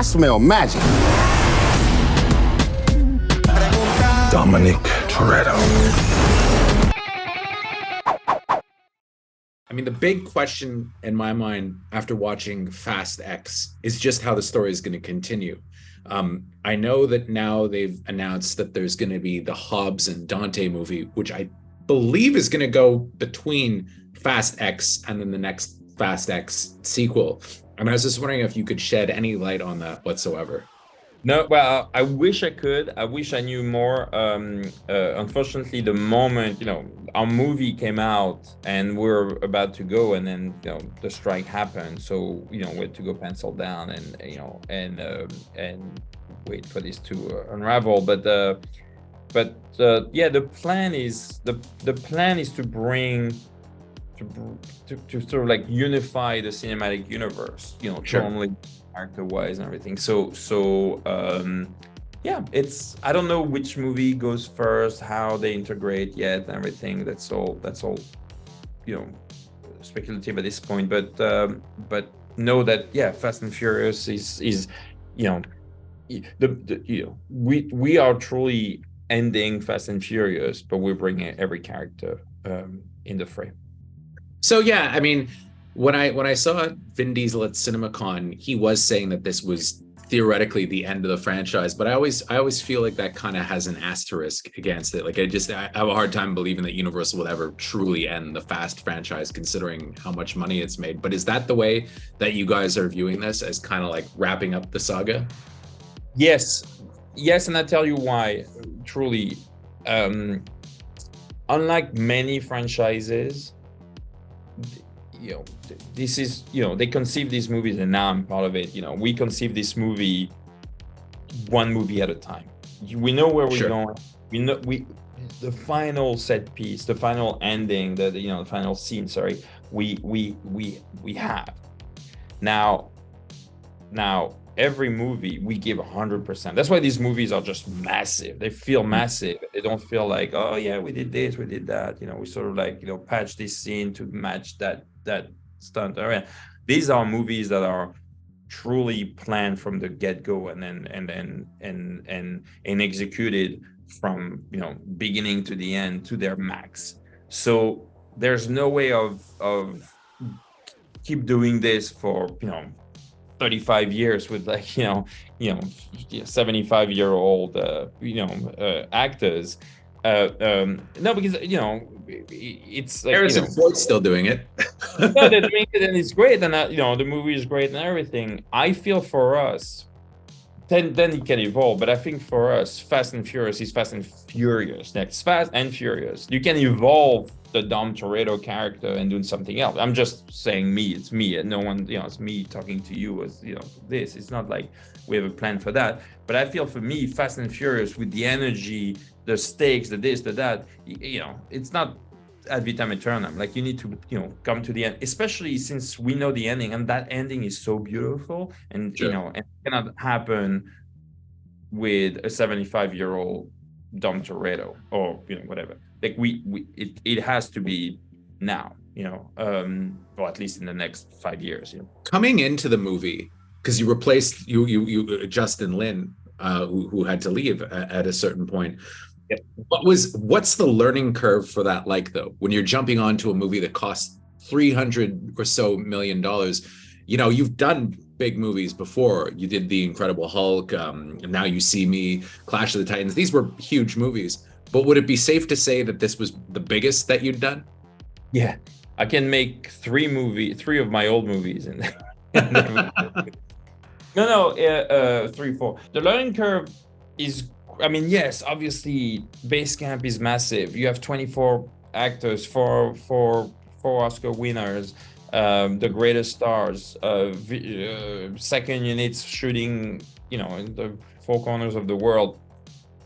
I smell magic. Dom Toretto. I mean, the big question in my mind after watching Fast X is just how the story is going to continue. I know that now they've announced that there's going to be the Hobbs and Dante movie, which I believe is going to go between Fast X and then the next Fast X sequel. And I was just wondering if you could shed any light on that whatsoever. No, well, I wish I could. I wish I knew more. Unfortunately, the moment, our movie came out and we're about to go, and then, the strike happened. So, we had to go pencil down and wait for this to unravel. But the plan is to bring to sort of like unify the cinematic universe, Sure. totally character-wise and everything. So it's, I don't know which movie goes first, how they integrate yet, and everything. That's all speculative at this point. But know that Fast and Furious is we are truly ending Fast and Furious, but we're bringing every character in the frame. So yeah, I mean, when I saw Vin Diesel at CinemaCon, he was saying that this was theoretically the end of the franchise, but I always feel like that kind of has an asterisk against it. Like I have a hard time believing that Universal would ever truly end the Fast franchise, considering how much money it's made. But is that the way that you guys are viewing this, as kind of like wrapping up the saga? Yes, and I tell you why. Truly, unlike many franchises, this is, they conceive these movies, and now I'm part of it. We conceive this movie one movie at a time. We know where we're Sure. going. We know the final set piece, the final ending, the final scene. Sorry, we have now. Every movie we give 100%. That's why these movies are just massive. They feel massive. They don't feel like, oh yeah, we did this, we did that. We sort of like, patch this scene to match that stunt. All right. These are movies that are truly planned from the get-go and executed from beginning to the end to their max. So there's no way of keep doing this for 35 years with 75-year-old actors. No, because it's like Harrison Ford's still doing it. no, they're doing it, and it's great, and the movie is great and everything. I feel for us, then it can evolve, but I think for us, Fast and Furious is Fast and Furious. Next, Fast and Furious. You can evolve the Dom Toretto character and doing something else. I'm just saying it's me, and no one, it's me talking to you as, this. It's not like we have a plan for that. But I feel for me, Fast and Furious, with the energy, the stakes, the this, the that, it's not ad vitam aeternam. Like, you need to, come to the end, especially since we know the ending, and that ending is so beautiful, and, Sure. and it cannot happen with a 75-year-old Dom Toretto or, whatever. Like it has to be now, or at least in the next 5 years. Coming into the movie, because you replaced you Justin Lin, who had to leave at a certain point. Yep. What's the learning curve for that like, though, when you're jumping onto a movie that costs $300 or so million? You've done big movies before. You did The Incredible Hulk, Now You See Me, Clash of the Titans. These were huge movies. But would it be safe to say that this was the biggest that you'd done? Yeah, I can make three of my old movies in No, 3, 4. The learning curve is, yes, obviously, base camp is massive. You have 24 actors, four Oscar winners, the greatest stars, second units shooting, in the four corners of the world.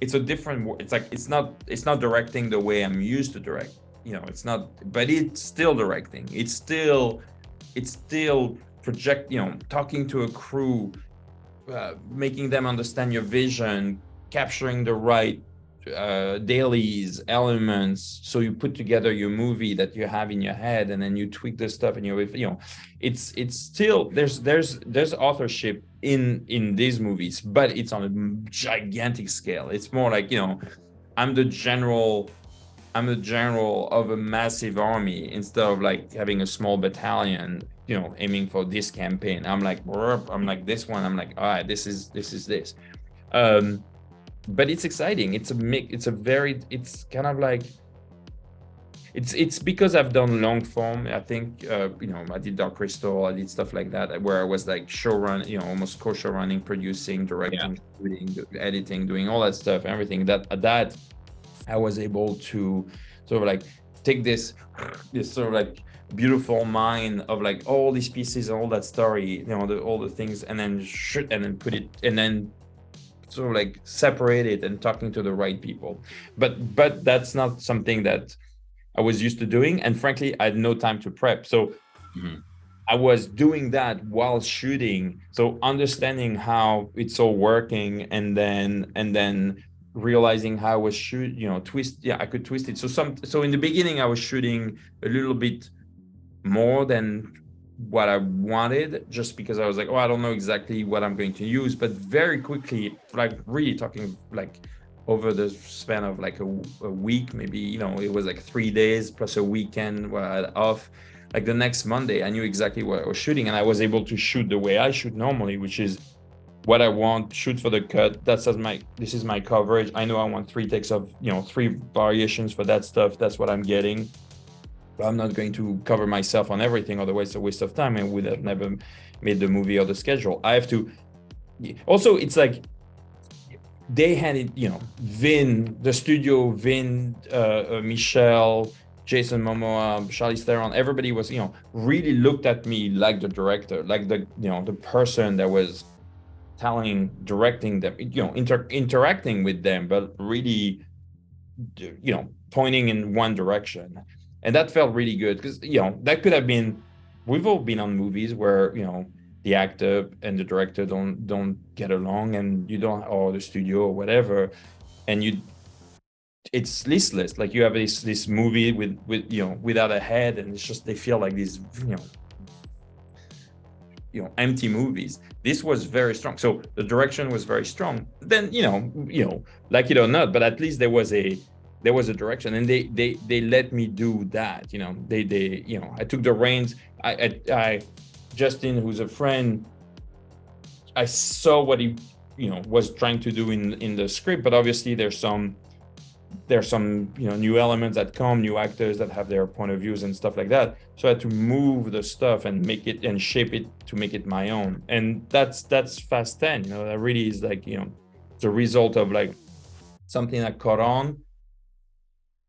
It's a different. It's like it's not directing the way I'm used to direct. It's not, but it's still directing. It's still project. Talking to a crew, making them understand your vision, capturing the right dailies, elements. So you put together your movie that you have in your head, and then you tweak the stuff, and it's still there's authorship in these movies, but it's on a gigantic scale. It's more like, I'm the general of a massive army, instead of like having a small battalion, aiming for this campaign. I'm like this one. I'm like, all right, this is this. But it's exciting. It's kind of like, it's because I've done long form. I think, I did Dark Crystal, I did stuff like that, where I was like showrun, almost co-show running, producing, directing, shooting, editing, doing all that stuff, everything that I was able to sort of like take this sort of like beautiful mind of like all these pieces and all that story, all the things, and then shoot, and then put it, and then sort of like separate it and talking to the right people. But that's not something that I was used to doing, and frankly, I had no time to prep. So I was doing that while shooting, so understanding how it's all working, and then realizing how I was I could twist it. So in the beginning, I was shooting a little bit more than what I wanted, just because I was like, I don't know exactly what I'm going to use. But very quickly, like really talking like over the span of like a week, maybe, it was like 3 days plus a weekend where I had off. Like the next Monday, I knew exactly what I was shooting, and I was able to shoot the way I shoot normally, which is what I want, shoot for the cut. This is my coverage. I know I want 3 takes of, 3 variations for that stuff. That's what I'm getting. But I'm not going to cover myself on everything, otherwise it's a waste of time and would have never made the movie or the schedule. I have to. Also, it's like they had it, Vin, the studio, Michelle, Jason Momoa, Charlize Theron, everybody was, really looked at me like the director, like the person that was directing them, interacting with them, but really, pointing in one direction. And that felt really good, because, that could have been, we've all been on movies where, the actor and the director don't get along, and or the studio or whatever, and it's listless. Like you have this movie with without a head, and it's just, they feel like these, empty movies. This was very strong. So the direction was very strong. Then, like it or not, but at least there was a direction, and they let me do that. I took the reins. I Justin, who's a friend, I saw what he was trying to do in the script, but obviously there's some new elements that come, new actors that have their point of views and stuff like that. So I had to move the stuff and make it and shape it to make it my own. And that's Fast 10. That really is like, it's a result of like something that caught on,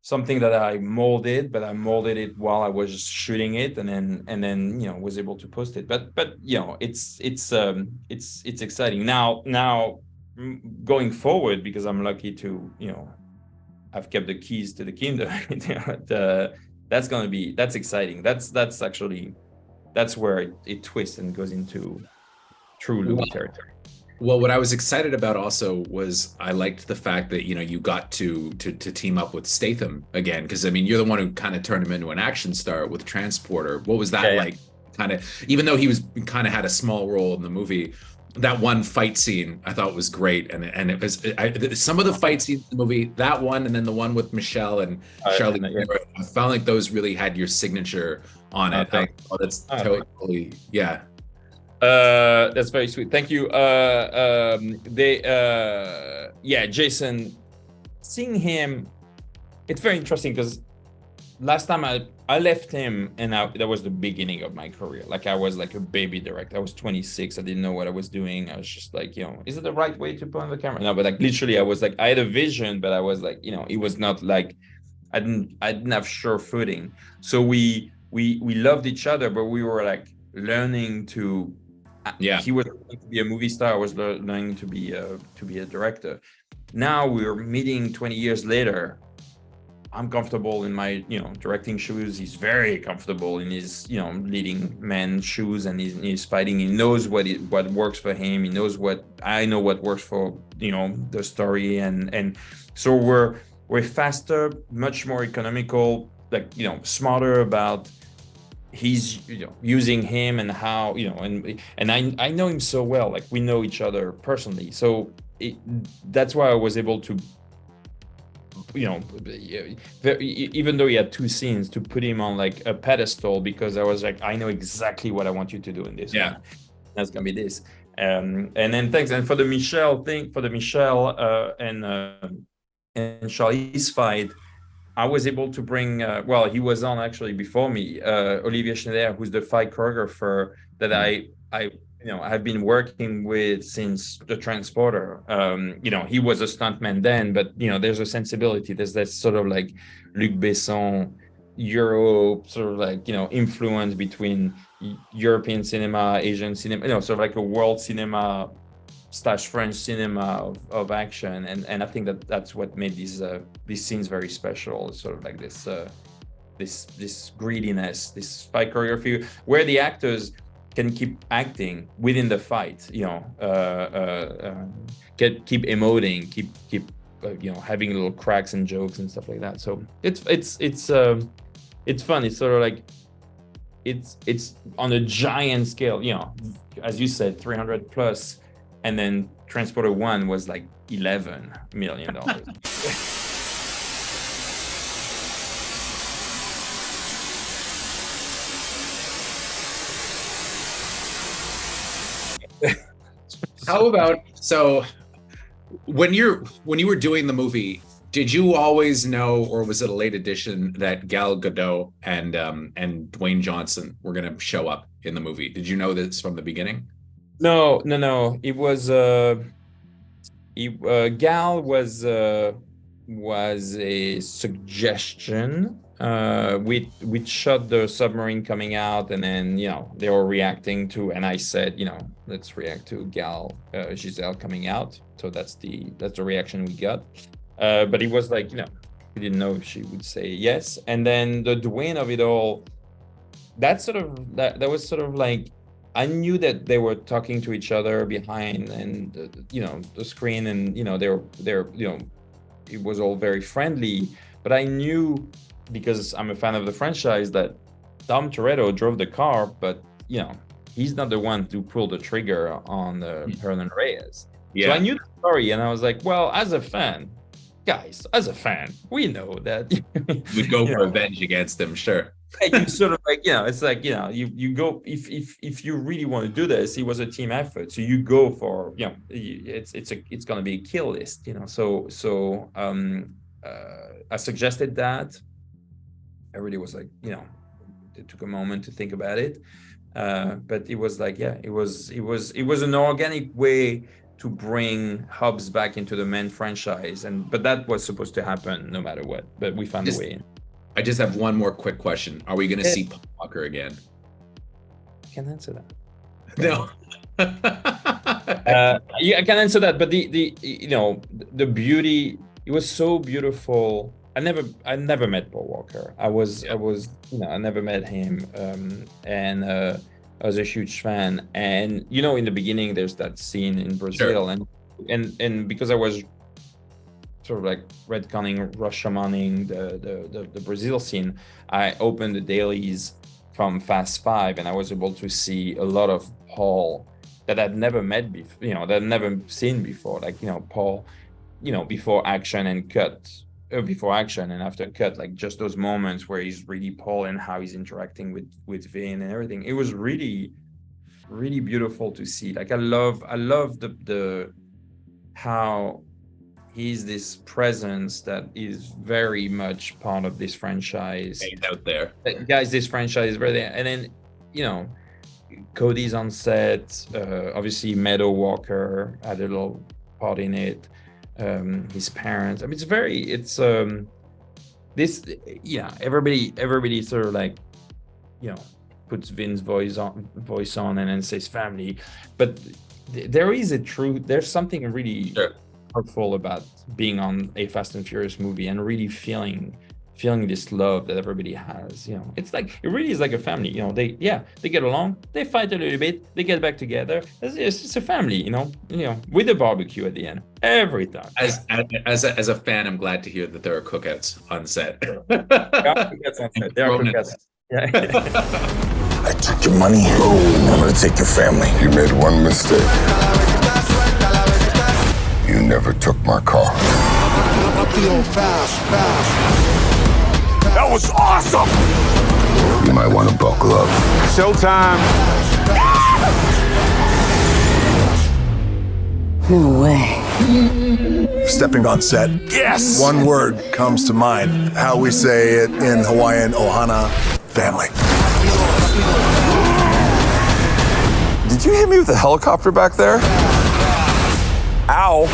something that I molded, but I molded it while I was shooting it, and then was able to post it. But it's exciting now going forward, because I'm lucky to I've kept the keys to the kingdom. That's exciting. That's where it twists and goes into true Louis territory. Well, what I was excited about also was I liked the fact that you got to team up with Statham again, because you're the one who kind of turned him into an action star with Transporter. What was that like? Kind of, even though he was kind of had a small role in the movie, that one fight scene I thought was great, and it was some of the fight scenes in the movie, that one, and then the one with Michelle and Charlize. I found like those really had your signature on it. That's totally that's very sweet. Thank you. Jason, seeing him, it's very interesting, because last time I left him, and that was the beginning of my career. Like I was like a baby director. I was 26. I didn't know what I was doing. I was just like, is it the right way to put on the camera? No, but like literally I was like, I had a vision, but I was like, it was not like, I didn't have sure footing. So we loved each other, but we were like learning to. He was learning to be a movie star. I was learning to be a director. Now we're meeting 20 years later. I'm comfortable in my, directing shoes. He's very comfortable in his, leading man shoes, and he's fighting. He knows what works for him. He knows what I know what works for, the story. And so we're faster, much more economical, like, smarter about he's, using him and how, and I know him so well, like we know each other personally. So that's why I was able to, even though he had 2 scenes, to put him on like a pedestal, because I was like, I know exactly what I want you to do in this one. That's gonna be this. And then thanks. And for the Michelle and Charlize fight, I was able to bring, he was on actually before me, Olivier Schneider, who's the fight choreographer that I've been working with since The Transporter. He was a stuntman then, but there's a sensibility. There's that sort of like Luc Besson, Euro sort of like influence between European cinema, Asian cinema, sort of like a world cinema / French cinema of action, and I think that's what made these scenes very special. It's sort of like this greediness, this fight choreography, where the actors can keep acting within the fight, keep emoting, keep having little cracks and jokes and stuff like that. So it's fun. It's sort of like it's on a giant scale, as you said, 300 plus, and then Transporter 1 was like $11 million. How about, so when you were doing the movie, did you always know, or was it a late addition, that Gal Gadot and Dwayne Johnson were going to show up in the movie? Did you know this from the beginning? No. It was Gal was a suggestion. We shot the submarine coming out, and then they were reacting to, and I said, let's react to Giselle coming out. So that's the reaction we got. But it was like, we didn't know if she would say yes. And then the Dwayne of it all, that was sort of like, I knew that they were talking to each other behind, and the screen, and they're it was all very friendly. But I knew, because I'm a fan of the franchise, that Dom Toretto drove the car, but he's not the one to pull the trigger on Hernan Reyes. So I knew the story, and I was like, well, as a fan, we know that we'd go for revenge against him, sure. You sort of like, it's like, you go, if you really want to do this, it was a team effort. So you go for, it's going to be a kill list, So I suggested that. Everybody was like, it took a moment to think about it. But it was like, it was an organic way to bring Hobbs back into the main franchise. But that was supposed to happen no matter what. But we found a way in. I just have one more quick question. Are we going to see Paul Walker again? I can answer that. No. I can answer that, but the beauty, it was so beautiful. I never met Paul Walker. I never met him, and I was a huge fan. And in the beginning, there's that scene in Brazil, sure. and because I was sort of like retconning, Rashomaning the Brazil scene, I opened the dailies from Fast 5, and I was able to see a lot of Paul that I'd never met before, that I'd never seen before. Like, Paul, before action and cut, before action and after cut, like just those moments where he's really Paul and how he's interacting with Vin and everything. It was really, really beautiful to see. Like, I love the how he's this presence that is very much part of this franchise. He's out there. Guys, this franchise is very there. And then, Cody's on set. Obviously, Meadow Walker had a little part in it. His parents. I mean, everybody sort of like, puts Vin's voice on and then says family. But there's something really... Sure. Powerful about being on a Fast and Furious movie and really feeling feeling this love that everybody has. You know, it's like, it really is like a family. You know, they get along, they fight a little bit, they get back together. It's a family. You know, with a barbecue at the end every time. As a fan, I'm glad to hear that there are cookouts on set. There are cookouts on set. There are cookouts. Yeah. I took your money. I'm gonna take your family. You made one mistake. You never took my car. That was awesome! You might want to buckle up. Showtime! No way. Stepping on set. Yes! One word comes to mind. How we say it in Hawaiian, ohana, family. Did you hit me with a helicopter back there? Ow.